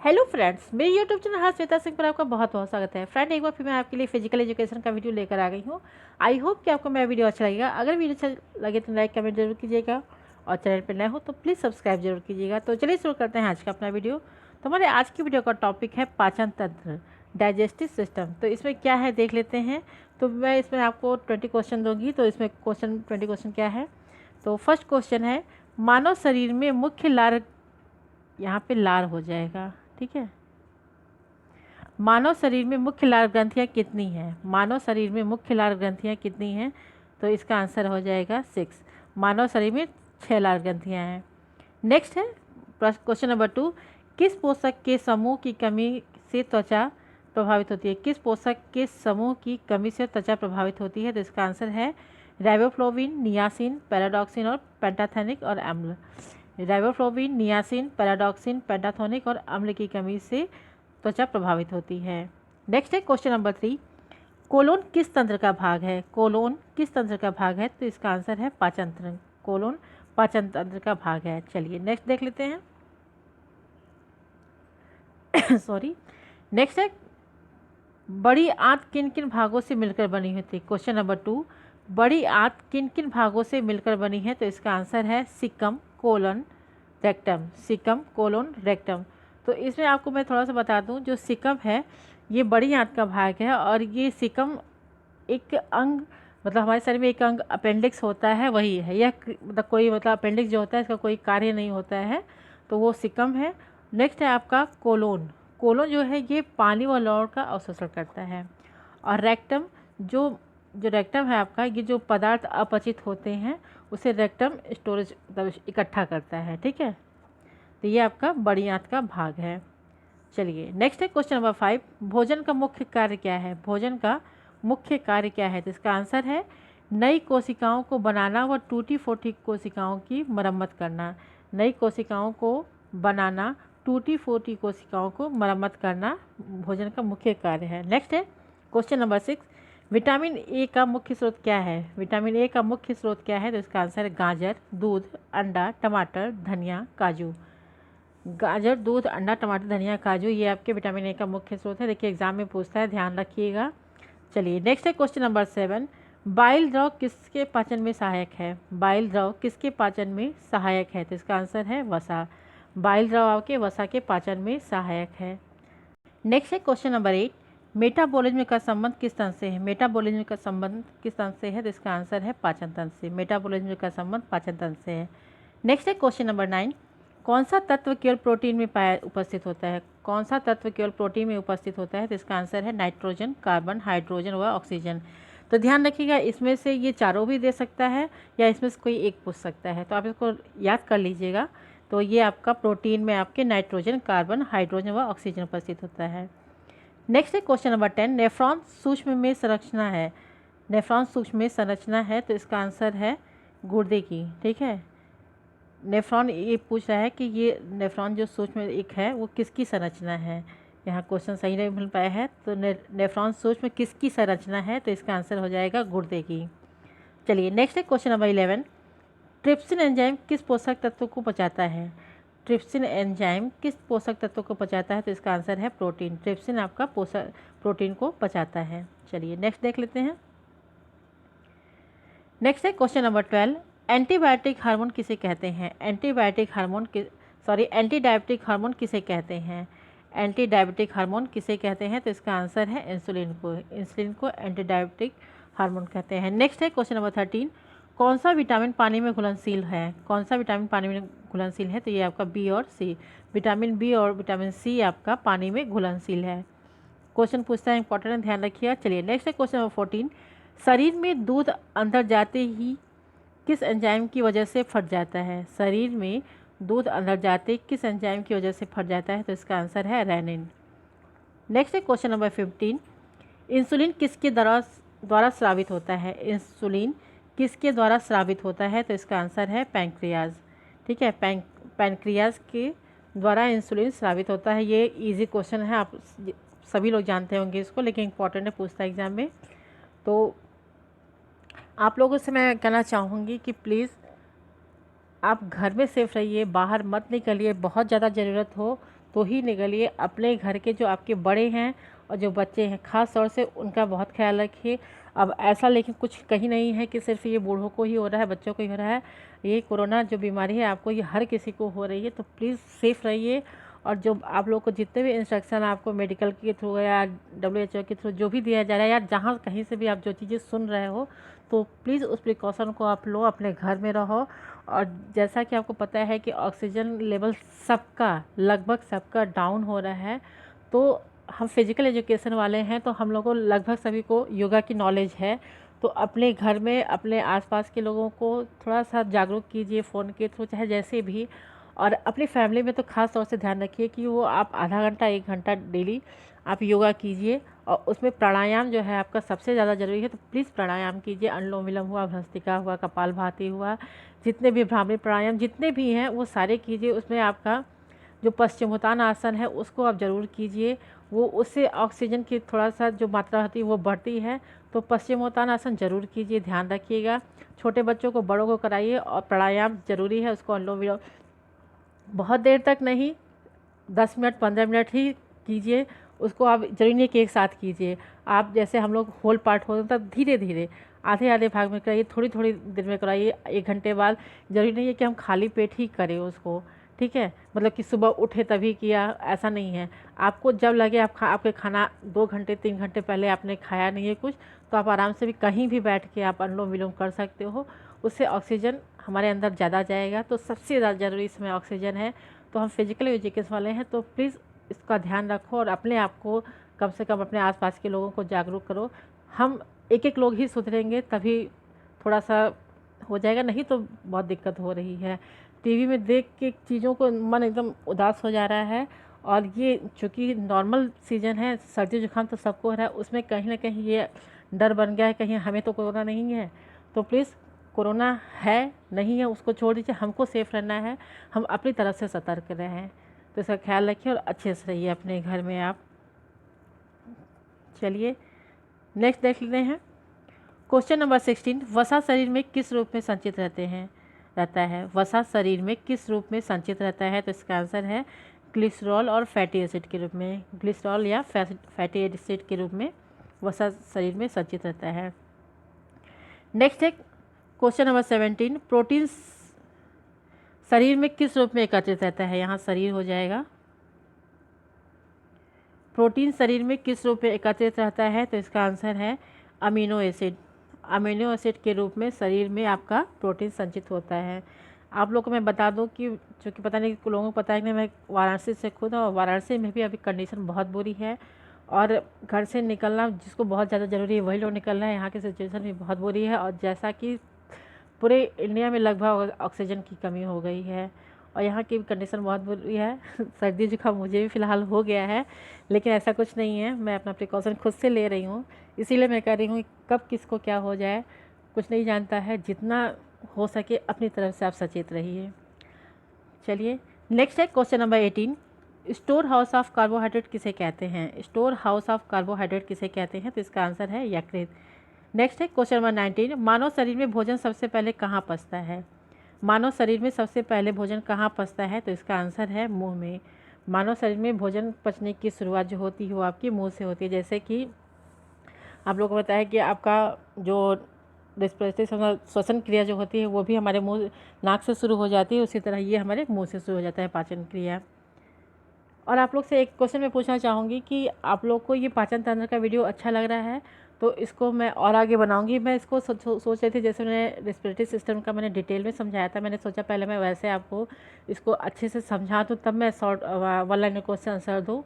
Hello friends, मेरे YouTube channel हर श्वेता सिंह पर आपका बहुत बहुत स्वागत है। फ्रेंड, एक बार फिर मैं आपके लिए फिजिकल एजुकेशन का वीडियो लेकर आ गई हूँ। आई होप कि आपको मेरा वीडियो अच्छा लगेगा। अगर वीडियो अच्छा लगे तो लाइक कमेंट जरूर कीजिएगा और चैनल पर नए हो तो प्लीज़ सब्सक्राइब जरूर कीजिएगा। तो चलिए शुरू करते हैं आज का अपना वीडियो। तो हमारे आज की वीडियो का टॉपिक है पाचन तंत्र, डाइजेस्टिव सिस्टम। तो इसमें क्या है देख लेते हैं। तो मैं इसमें आपको 20 क्वेश्चन दूँगी। तो इसमें 20 क्वेश्चन क्या है। तो फर्स्ट क्वेश्चन है, मानव शरीर में मुख्य लार, यहाँ पे लार हो जाएगा, ठीक है। मानव शरीर में मुख्य लार ग्रंथियाँ कितनी हैं? मानव शरीर में मुख्य लार ग्रंथियाँ कितनी हैं? तो इसका आंसर हो जाएगा 6। मानव शरीर में 6 लार ग्रंथियाँ हैं। नेक्स्ट है क्वेश्चन नंबर 2, किस पोषक के समूह की कमी से त्वचा प्रभावित होती है? किस पोषक के समूह की कमी से त्वचा प्रभावित होती है? तो इसका आंसर है राइबोफ्लाविन, नियासिन, पैराडॉक्सिन और पेंटाथेनिक और अम्ल। राइबोफ्लाविन, नियासिन, पैराडॉक्सिन, पेंटाथोनिक और अम्ल की कमी से त्वचा प्रभावित होती है। नेक्स्ट है क्वेश्चन नंबर 3, कोलोन किस तंत्र का भाग है? कोलोन किस तंत्र का भाग है? तो इसका आंसर है पाचन तंत्र। कोलोन पाचन तंत्र का भाग है। चलिए नेक्स्ट देख लेते हैं। सॉरी। नेक्स्ट है, बड़ी आंत किन किन भागों से मिलकर बनी होती है? क्वेश्चन नंबर 2, बड़ी आंत किन किन भागों से मिलकर बनी है? तो इसका आंसर है caecum, colon, rectum. Caecum, colon, rectum. तो इसमें आपको मैं थोड़ा सा बता दूं, जो सिकम है ये बड़ी आंत का भाग है और ये सिकम एक अंग, मतलब हमारे शरीर में एक अंग अपेंडिक्स होता है, वही है यह। मतलब कोई मतलब अपेंडिक्स जो होता है इसका कोई कार्य नहीं होता है, तो वो सिकम है। नेक्स्ट है आपका कोलोन। कोलोन जो है ये पानी व लौड़ का अवशोषण करता है। और रेक्टम, जो जो रेक्टम है आपका, ये जो पदार्थ अपचित होते हैं उसे रेक्टम स्टोरेज मतलब इकट्ठा करता है, ठीक है। तो ये आपका बड़ी आंत का भाग है। चलिए नेक्स्ट है क्वेश्चन नंबर 5, भोजन का मुख्य कार्य क्या है? भोजन का मुख्य कार्य क्या है? तो इसका आंसर है नई कोशिकाओं को बनाना व टूटी फूटी कोशिकाओं की मरम्मत करना। नई कोशिकाओं को बनाना, टूटी फूटी कोशिकाओं को मरम्मत करना भोजन का मुख्य कार्य है। नेक्स्ट है क्वेश्चन नंबर 6, विटामिन ए का मुख्य स्रोत क्या है? विटामिन ए का मुख्य स्रोत क्या है? तो इसका आंसर है गाजर, दूध, अंडा, टमाटर, धनिया, काजू। गाजर, दूध, अंडा, टमाटर, धनिया, काजू, ये आपके विटामिन ए का मुख्य स्रोत है। देखिए एग्जाम में पूछता है, ध्यान रखिएगा। चलिए नेक्स्ट है क्वेश्चन नंबर 7, बाइल द्रव किसके पाचन में सहायक है? बाइल द्रव किसके पाचन में सहायक है? तो इसका आंसर है वसा। बाइल द्रव आपके वसा के पाचन में सहायक है। नेक्स्ट है क्वेश्चन नंबर 8, मेटाबॉलिज्म का संबंध किस तंत्र से है? मेटाबॉलिज्म का संबंध किस तंत्र से है? तो इसका आंसर है पाचन तंत्र से। मेटाबॉलिज्म का संबंध पाचन तंत्र से है। नेक्स्ट है क्वेश्चन नंबर 9, कौन सा तत्व केवल प्रोटीन में उपस्थित होता है? कौन सा तत्व केवल प्रोटीन में उपस्थित होता है? तो इसका आंसर है नाइट्रोजन, कार्बन, हाइड्रोजन व ऑक्सीजन। तो ध्यान रखिएगा, इसमें से ये चारों भी दे सकता है या इसमें से कोई एक पूछ सकता है, तो आप इसको याद कर लीजिएगा। तो ये आपका प्रोटीन में आपके नाइट्रोजन, कार्बन, हाइड्रोजन व ऑक्सीजन उपस्थित होता है। नेक्स्ट है क्वेश्चन नंबर 10, नेफ्रॉन सूक्ष्म में संरचना है। नेफ्रॉन सूक्ष्म में संरचना है, तो इसका आंसर है गुर्दे की, ठीक है। नेफ्रॉन ये पूछ रहा है कि ये नेफ्रॉन जो सूक्ष्म एक है वो किसकी संरचना है। यहाँ क्वेश्चन सही नहीं मिल पाया है। तो नेफ्रॉन सूक्ष्म किसकी संरचना है? तो इसका आंसर हो जाएगा गुर्दे की। चलिए नेक्स्ट है क्वेश्चन नंबर 11, ट्रिप्सिन एंजाइम किस पोषक तत्व को पचाता है? ट्रिप्सिन एंजाइम किस पोषक तत्व को पचाता है? तो इसका आंसर है प्रोटीन। ट्रिप्सिन आपका पोषक प्रोटीन को पचाता है। चलिए नेक्स्ट देख लेते हैं। नेक्स्ट है क्वेश्चन नंबर 12, एंटीबायोटिक हार्मोन किसे कहते हैं? Antibiotic hormone anti diabetic hormone किसे कहते हैं? एंटी डायबिटिक हार्मोन किसे कहते हैं? तो इसका आंसर है इंसुलिन को। इंसुलिन को एंटी डायबिटिक हार्मोन कहते हैं। नेक्स्ट है क्वेश्चन नंबर 13, कौन सा विटामिन पानी में घुलनशील है? कौन सा विटामिन पानी में घुलनशील है? तो ये आपका बी और सी। विटामिन बी और विटामिन सी आपका पानी में घुलनशील है। क्वेश्चन पूछता है, इंपॉर्टेंट है, ध्यान रखिएगा। चलिए नेक्स्ट है क्वेश्चन नंबर 14, शरीर में दूध अंदर जाते ही किस एंजाइम की वजह से फट जाता है? शरीर में दूध अंदर जाते किस एंजाइम की वजह से फट जाता है? तो इसका आंसर है रेनिन। नेक्स्ट है क्वेश्चन नंबर 15, इंसुलिन किसके द्वारा स्रावित होता है? इंसुलिन किसके द्वारा स्रावित होता है? तो इसका आंसर है पैंक्रियाज, ठीक है। पैंक्रियाज के द्वारा इंसुलिन स्रावित होता है। ये इजी क्वेश्चन है, आप सभी लोग जानते होंगे इसको, लेकिन इंपॉर्टेंट है, पूछता है एग्जाम में। तो आप लोगों से मैं कहना चाहूँगी कि प्लीज़ आप घर में सेफ रहिए, बाहर मत निकलिए। बहुत ज़्यादा ज़रूरत हो तो ही निकलिए। अपने घर के जो आपके बड़े हैं और जो बच्चे हैं, ख़ास तौर से उनका बहुत ख्याल रखिए। अब ऐसा लेकिन कुछ कहीं नहीं है कि सिर्फ ये बूढ़ों को ही हो रहा है, बच्चों को ही हो रहा है। ये कोरोना जो बीमारी है आपको, ये हर किसी को हो रही है। तो प्लीज़ सेफ़ रहिए। और जो आप लोग को जितने भी इंस्ट्रक्शन आपको मेडिकल के थ्रू या WHO के थ्रू जो भी दिया जा रहा है, या जहाँ कहीं से भी आप जो चीज़ें सुन रहे हो, तो प्लीज़ उस प्रिकॉशन को आप लो, अपने घर में रहो। और जैसा कि आपको पता है कि ऑक्सीजन लेवल सबका, लगभग सबका डाउन हो रहा है। तो हम फिज़िकल एजुकेशन वाले हैं, तो हम लोगों को लगभग सभी को योगा की नॉलेज है। तो अपने घर में अपने आसपास के लोगों को थोड़ा सा जागरूक कीजिए, फ़ोन के थ्रू चाहे जैसे भी। और अपनी फैमिली में तो ख़ास तौर से ध्यान रखिए कि वो आप आधा घंटा 1 घंटा डेली आप योगा कीजिए। और उसमें प्राणायाम जो है आपका सबसे ज़्यादा ज़रूरी है। तो प्लीज़ प्राणायाम कीजिए। अनुलोम विलोम हुआ, भस्त्रिका हुआ, कपालभाति हुआ, जितने भी भ्रामरी प्राणायाम जितने भी हैं वो सारे कीजिए। उसमें आपका जो पश्चिमोत्तान आसन है उसको आप ज़रूर कीजिए। वो उससे ऑक्सीजन की थोड़ा सा जो मात्रा होती है वो बढ़ती है। तो पश्चिमोत्तान आसन ज़रूर कीजिए, ध्यान रखिएगा। छोटे बच्चों को, बड़ों को कराइए। और प्राणायाम ज़रूरी है, उसको अनुलोम विलोम बहुत देर तक नहीं, 10 मिनट 15 मिनट ही कीजिए। उसको आप ज़रूरी नहीं कि एक साथ कीजिए। आप जैसे हम लोग होल पार्ट होते हैं तब धीरे धीरे आधे आधे भाग में कराइए, थोड़ी थोड़ी देर में कराइए, 1 घंटे बाद। ज़रूरी नहीं है कि हम खाली पेट ही करें उसको, ठीक है। मतलब कि सुबह उठे तभी किया, ऐसा नहीं है। आपको जब लगे आपके खाना 2 घंटे 3 घंटे पहले आपने खाया नहीं है कुछ, तो आप आराम से भी कहीं भी बैठ के आप अनुलोम विलोम कर सकते हो। उससे ऑक्सीजन हमारे अंदर ज़्यादा जाएगा। तो सबसे ज़्यादा ज़रूरी इसमें ऑक्सीजन है। तो हम फिजिकल एजुकेशन वाले हैं, तो प्लीज़ इसका ध्यान रखो और अपने आप को कम से कम अपने आसपास के लोगों को जागरूक करो। हम एक एक लोग ही सुधरेंगे तभी थोड़ा सा हो जाएगा, नहीं तो बहुत दिक्कत हो रही है। टीवी में देख के चीज़ों को मन एकदम उदास हो जा रहा है। और ये चूँकि नॉर्मल सीज़न है, सर्दी जुकाम तो सबको हो रहा है, उसमें कहीं ना कहीं ये डर बन गया है कहीं हमें तो कोरोना नहीं है। तो प्लीज़, कोरोना है नहीं है उसको छोड़ दीजिए, हमको सेफ़ रहना है। हम अपनी तरफ से सतर्क रहें। तो इसका ख्याल रखिए और अच्छे से रहिए अपने घर में आप। चलिए नेक्स्ट देख लेते हैं। क्वेश्चन नंबर 16, वसा शरीर में किस रूप में संचित रहता है। वसा शरीर में किस रूप में संचित रहता है। तो इसका आंसर है ग्लिसरॉल और फैटी एसिड के रूप में। ग्लिसरॉल या फैटी एसिड के रूप में वसा शरीर में संचित रहता है। नेक्स्ट है क्वेश्चन नंबर 17, प्रोटीन शरीर में किस रूप में एकत्रित रहता है। यहाँ शरीर हो जाएगा। प्रोटीन शरीर में किस रूप में एकत्रित रहता है। तो इसका आंसर है अमीनो एसिड। अमीनो एसिड के रूप में शरीर में आपका प्रोटीन संचित होता है। आप लोग को मैं बता दूं कि चूँकि पता नहीं लोगों को पता है कि नहीं, मैं वाराणसी से खुद हूँ और वाराणसी में भी अभी कंडीशन बहुत बुरी है। और घर से निकलना जिसको बहुत ज़्यादा ज़रूरी है वही लोग निकल रहे हैं। यहाँ की सिचुएशन भी बहुत बुरी है। और जैसा कि पूरे इंडिया में लगभग ऑक्सीजन की कमी हो गई है और यहाँ की कंडीशन बहुत बुरी है। सर्दी जुकाम मुझे भी फ़िलहाल हो गया है, लेकिन ऐसा कुछ नहीं है। मैं अपना प्रिकॉशन खुद से ले रही हूँ, इसीलिए मैं कह रही हूँ कब किसको क्या हो जाए कुछ नहीं जानता है। जितना हो सके अपनी तरफ से आप सचेत रहिए। चलिए नेक्स्ट है question number 18, store house of carbohydrate किसे कहते हैं। स्टोर हाउस ऑफ कार्बोहाइड्रेट किसे कहते हैं। तो इसका आंसर है यकृत। नेक्स्ट है क्वेश्चन नंबर 19, मानव शरीर में भोजन सबसे पहले कहाँ पचता है। मानव शरीर में सबसे पहले भोजन कहाँ पचता है। तो इसका आंसर है मुंह में। मानव शरीर में भोजन पचने की शुरुआत जो होती है वो आपकी मुंह से होती है। जैसे कि आप लोगों को पता है कि आपका जो रेस्पिरेटरी श्वसन क्रिया जो होती है वो भी हमारे मुंह नाक से शुरू हो जाती है, उसी तरह ये हमारे मुंह से शुरू हो जाता है पाचन क्रिया। और आप लोग से एक क्वेश्चन मैं पूछना चाहूँगी कि आप लोग को ये पाचन तंत्र का वीडियो अच्छा लग रहा है तो इसको मैं और आगे बनाऊंगी। मैं इसको सोच रही थी, जैसे मैंने रेस्पिरेटरी सिस्टम का मैंने डिटेल में समझाया था, मैंने सोचा पहले मैं वैसे आपको इसको अच्छे से समझा दूँ तब मैं शॉर्ट 1 लाइन में क्वेश्चन आंसर दूँ।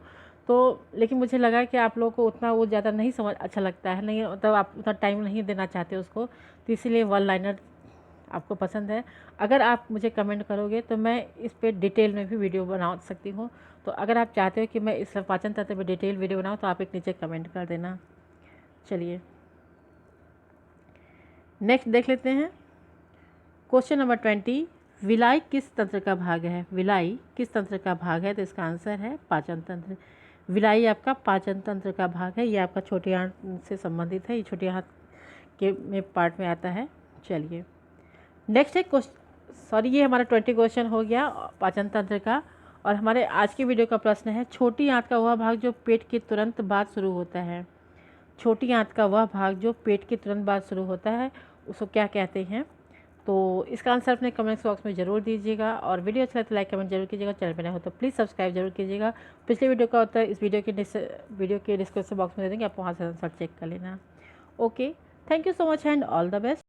तो लेकिन मुझे लगा कि आप लोग को उतना वो ज़्यादा नहीं समझ अच्छा लगता है, नहीं मतलब आप उतना टाइम नहीं देना चाहते उसको, तो इसीलिए 1 लाइनर आपको पसंद है। अगर आप मुझे कमेंट करोगे तो मैं इस पर डिटेल में भी वीडियो बना सकती हूँ। तो अगर आप चाहते हो कि मैं इस पाचन तंत्र पर डिटेल वीडियो बनाऊँ तो आप एक नीचे कमेंट कर देना। चलिए नेक्स्ट देख लेते हैं क्वेश्चन नंबर 20, विलाई किस तंत्र का भाग है। विलाई किस तंत्र का भाग है। तो इसका आंसर है पाचन तंत्र। विलाई आपका पाचन तंत्र का भाग है। ये आपका छोटी आंत से संबंधित है, ये छोटी आंत के में पार्ट में आता है। चलिए नेक्स्ट है ये हमारा 20 क्वेश्चन हो गया पाचन तंत्र का। और हमारे आज की वीडियो का प्रश्न है, छोटी आंत का वह भाग जो पेट के तुरंत बाद शुरू होता है। छोटी आंत का वह भाग जो पेट के तुरंत बाद शुरू होता है उसको क्या कहते हैं? तो इसका आंसर अपने कमेंट्स बॉक्स में ज़रूर दीजिएगा और वीडियो अच्छा लगे तो लाइक कमेंट जरूर कीजिएगा। चैनल पर नए हो तो प्लीज़ सब्सक्राइब जरूर कीजिएगा। पिछले वीडियो का होता है इस वीडियो के डिस्क्रिप्शन बॉक्स में दे देंगे, आप वहाँ से आंसर चेक कर लेना। Okay, thank you so much and all the best.